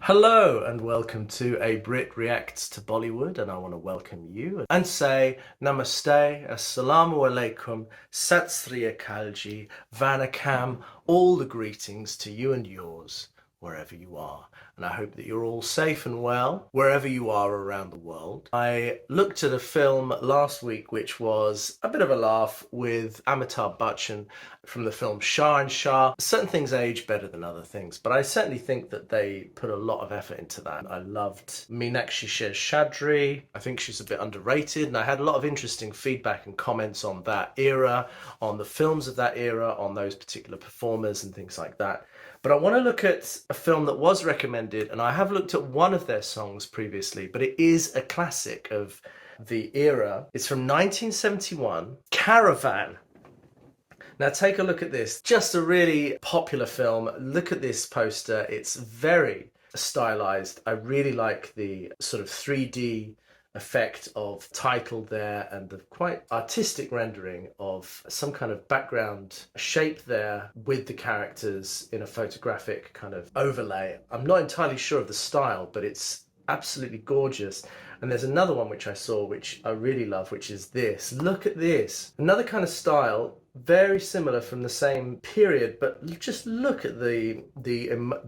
Hello and welcome to a Brit Reacts to Bollywood, and I want to welcome you and say Namaste, Assalamu Alaikum, Sat Sri Akal Ji, Vanakkam, all the greetings to you and yours wherever you are. And I hope that you're all safe and well wherever you are around the world. I looked at a film last week which was a bit of a laugh with Amitabh Bachchan from the film Shah and Shah. Certain things age better than other things, but I certainly think that they put a lot of effort into that. I loved Meenakshi Seshadri. I think she's a bit underrated, and I had a lot of interesting feedback and comments on that era, on the films of that era, on those particular performers and things like that. But I want to look at a film that was recommended, and I have looked at one of their songs previously, but it is a classic of the era. It's from 1971, Caravan. Now take a look at this. Just a really popular film. Look at this poster. It's very stylized. I really like the sort of 3D effect of title there and the quite artistic rendering of some kind of background shape there with the characters in a photographic kind of overlay. I'm not entirely sure of the style, but it's absolutely gorgeous. And there's another one which I saw which I really love, which is this. Look at this. Another kind of style, very similar from the same period, but just look at the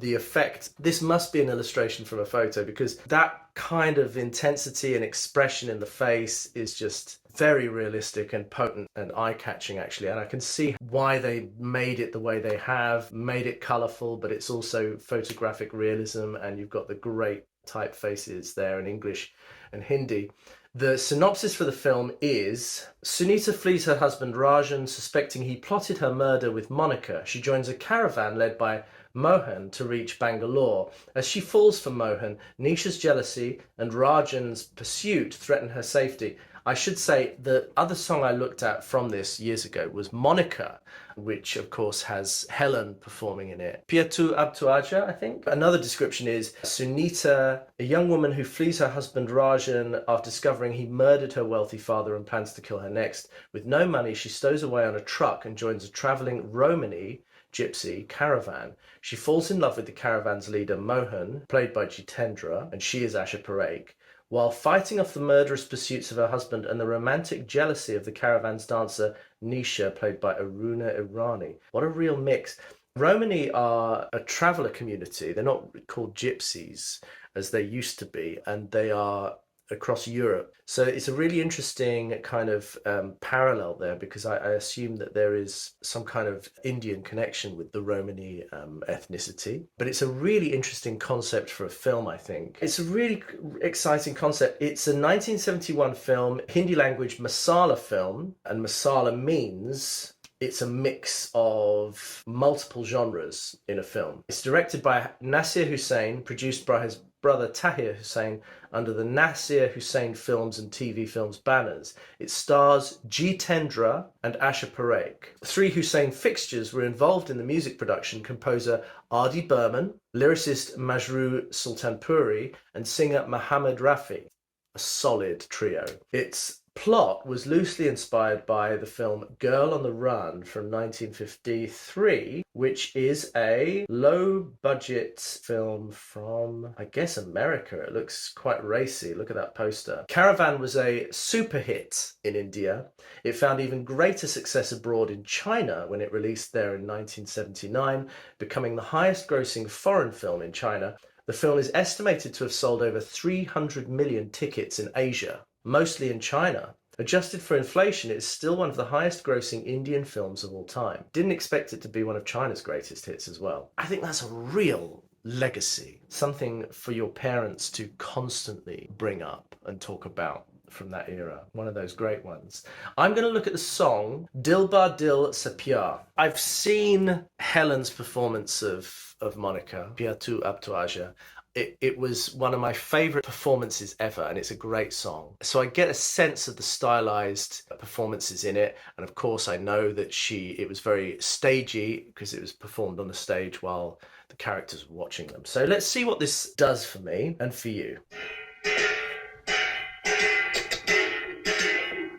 effect. This must be an illustration from a photo, because that kind of intensity and expression in the face is just very realistic and potent and eye-catching, actually. And I can see why they made it the way they have, made it colorful, but it's also photographic realism, and you've got the great typefaces there in English and Hindi. The synopsis for the film is: Sunita flees her husband Rajan, suspecting he plotted her murder with Monica. She joins a caravan led by Mohan to reach Bangalore. As she falls for Mohan, Nisha's jealousy and Rajan's pursuit threaten her safety. I should say the other song I looked at from this years ago was Monica, which of course has Helen performing in it. Pyare Tu Ab Tu Aaja, I think. Another description is Sunita, a young woman who flees her husband Rajan after discovering he murdered her wealthy father and plans to kill her next. With no money, she stows away on a truck and joins a travelling Romani gypsy caravan. She falls in love with the caravan's leader Mohan, played by Jeetendra, and she is Asha Parekh. While fighting off the murderous pursuits of her husband and the romantic jealousy of the caravan's dancer Nisha, played by ARUNA IRANI. What a real mix. Romani are a traveller community. They're not called gypsies as they used to be, and they are across Europe. So it's a really interesting kind of parallel there, because I assume that there is some kind of Indian connection with the Romani ethnicity. But it's a really interesting concept for a film, I think. It's a really exciting concept. It's a 1971 film, Hindi language masala film, and masala means it's a mix of multiple genres in a film. It's directed by Nasir Hussain, produced by his brother Tahir Hussain under the Nasir Hussain Films and TV Films banners. It stars Jeetendra and Asha Parekh. Three Hussain fixtures were involved in the music production: composer R.D. Burman, lyricist Majrooh Sultanpuri, and singer Muhammad Rafi. A solid trio. Its plot was loosely inspired by the film Girl on the Run from 1953, which is a low-budget film from, I guess, America. It looks quite racy. Look at that poster. Caravan was a super hit in India. It found even greater success abroad in China when it released there in 1979, becoming the highest-grossing foreign film in China. The film is estimated to have sold over 300 million tickets in Asia, mostly in China. Adjusted for inflation, it is still one of the highest grossing Indian films of all time. Didn't expect it to be one of China's greatest hits as well. I think that's a real legacy. Something for your parents to constantly bring up and talk about from that era. One of those great ones. I'm going to look at the song Dilbar Dil Se Pyare. I've seen Helen's performance of Monica, Pyare Tu Ab Tu Aaja. It was one of my favorite performances ever, and it's a great song. So I get a sense of the stylized performances in it, and of course I know that it was very stagey because it was performed on the stage while the characters were watching them. So let's see what this does for me and for you.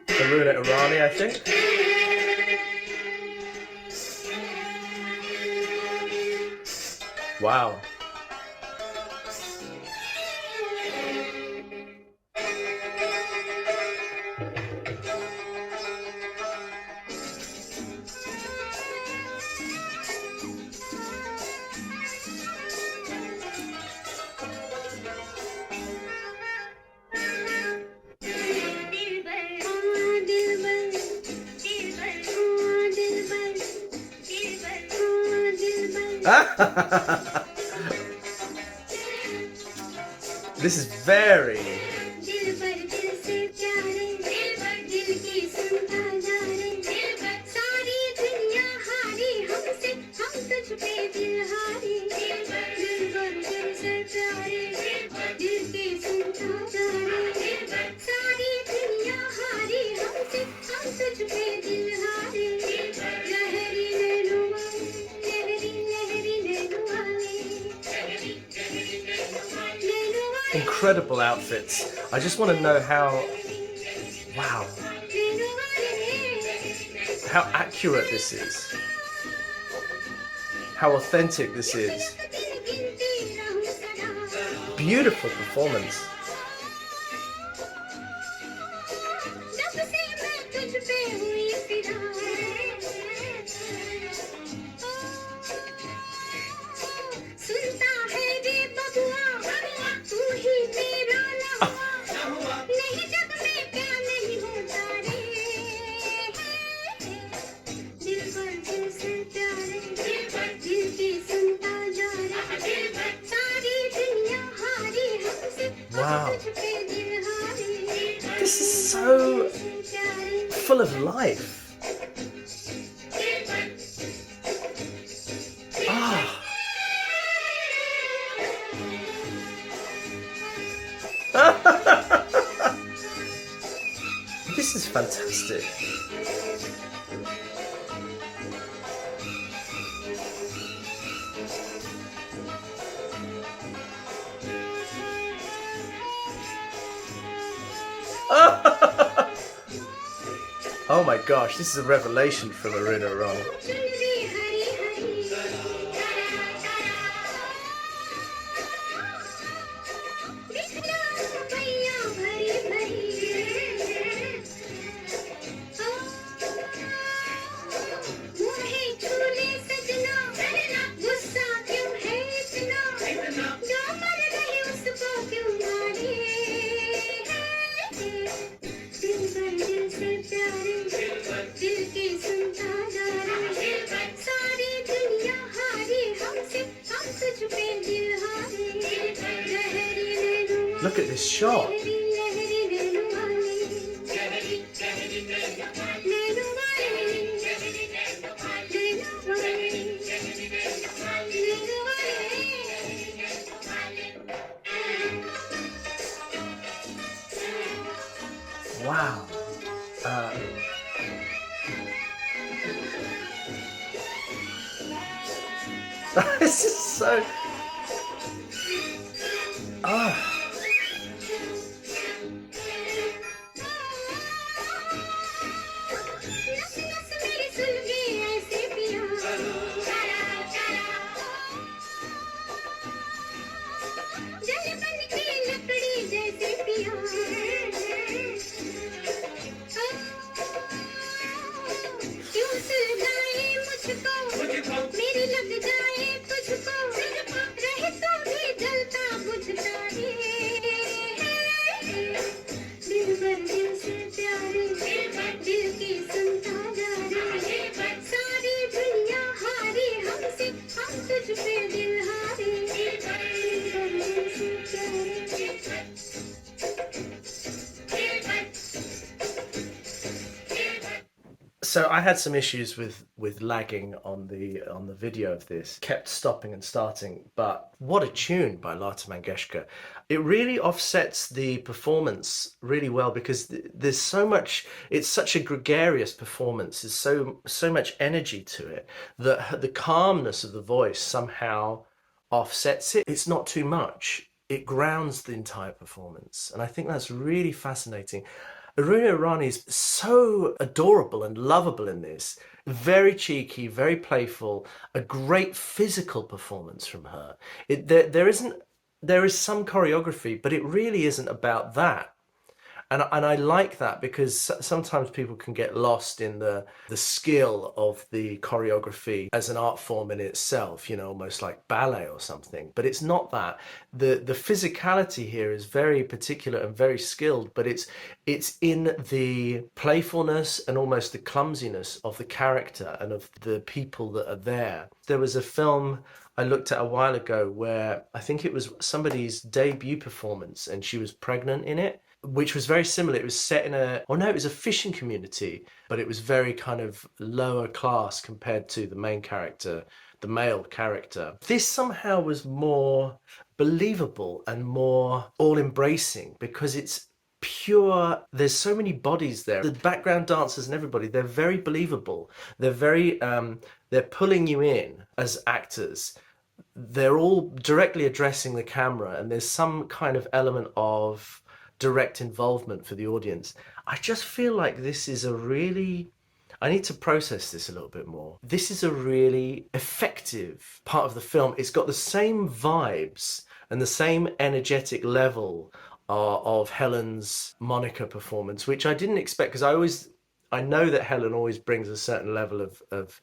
Aruna Irani, I think. Wow. This is very... incredible outfits. I just want to know how... Wow. How accurate this is. How authentic this is. Beautiful performance. Wow. This is so full of life. Ah. This is fantastic. Oh my gosh, this is a revelation from ARUNA IRANI. Look at this shot. Wow. This is so... So I had some issues with lagging on the video of this. Kept stopping and starting, but what a tune by Lata Mangeshkar. It really offsets the performance really well because there's so much, it's such a gregarious performance, there's so much energy to it that the calmness of the voice somehow offsets it. It's not too much. It grounds the entire performance, and I think that's really fascinating. ARUNA IRANI is so adorable and lovable in this. Very cheeky, very playful, a great physical performance from her. There is some choreography, but it really isn't about that. And I like that because sometimes people can get lost in the skill of the choreography as an art form in itself, you know, almost like ballet or something. But it's not that. The physicality here is very particular and very skilled, but it's in the playfulness and almost the clumsiness of the character and of the people that are there. There was a film I looked at a while ago where I think it was somebody's debut performance and she was pregnant in it, which was very similar. It was set in it was a fishing community, but it was very kind of lower class compared to the main character, the male character. This somehow was more believable and more all-embracing because it's pure. There's so many bodies there, the background dancers and everybody, they're very believable. They're very they're pulling you in as actors. They're all directly addressing the camera and there's some kind of element of direct involvement for the audience. I just feel like this is a really, I need to process this a little bit more. This is a really effective part of the film. It's got the same vibes and the same energetic level of Helen's Monica performance, which I didn't expect because I know that Helen always brings a certain level of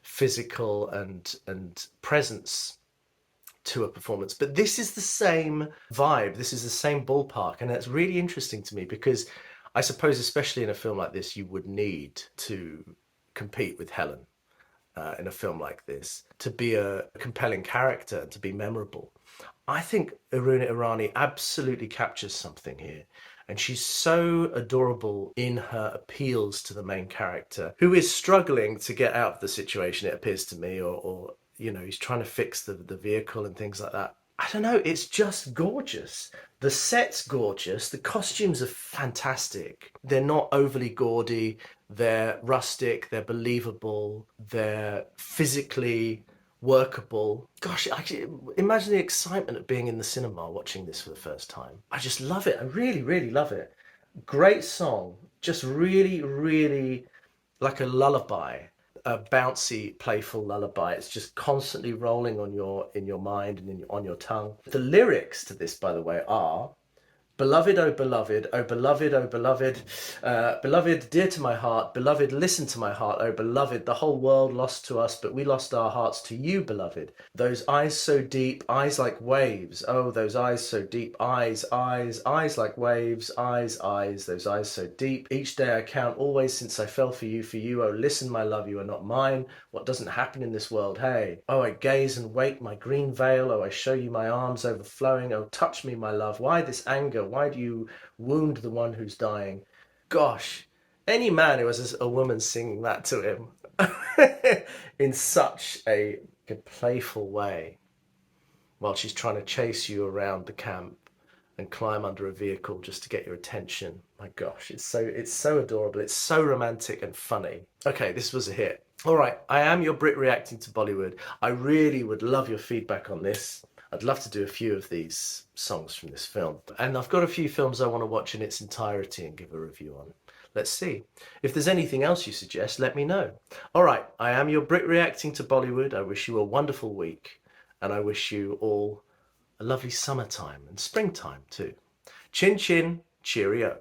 physical and presence to a performance, but this is the same vibe, this is the same ballpark, and that's really interesting to me because I suppose especially in a film like this you would need to compete with Helen in a film like this to be a compelling character, to be memorable. I think Aruna Irani absolutely captures something here, and she's so adorable in her appeals to the main character, who is struggling to get out of the situation, it appears to me, or you know, he's trying to fix the vehicle and things like that. I don't know, it's just gorgeous. The set's gorgeous, the costumes are fantastic. They're not overly gaudy, they're rustic, they're believable, they're physically workable. Gosh, actually, imagine the excitement of being in the cinema watching this for the first time. I just love it, I really, really love it. Great song, just really, really like a lullaby, a bouncy, playful lullaby. It's just constantly rolling on in your mind and on your tongue. The lyrics to this, by the way, are beloved, oh beloved, oh beloved, oh beloved, beloved, dear to my heart, beloved, listen to my heart, oh beloved, the whole world lost to us, but we lost our hearts to you, beloved. Those eyes so deep, eyes like waves, oh, those eyes so deep, eyes, eyes, eyes like waves, eyes, eyes, those eyes so deep. Each day I count always since I fell for you, oh listen, my love, you are not mine. What doesn't happen in this world, hey? Oh, I gaze and wait, my green veil, oh, I show you my arms overflowing, oh, touch me, my love, why this anger? Why do you wound the one who's dying? Gosh, any man who has a woman singing that to him in such a playful way while she's trying to chase you around the camp and climb under a vehicle just to get your attention. My gosh, it's so adorable. It's so romantic and funny. Okay, this was a hit. All right, I am your Brit reacting to Bollywood. I really would love your feedback on this. I'd love to do a few of these songs from this film. And I've got a few films I want to watch in its entirety and give a review on. Let's see. If there's anything else you suggest, let me know. All right, I am your Brit reacting to Bollywood. I wish you a wonderful week. And I wish you all a lovely summertime and springtime too. Chin chin, cheerio.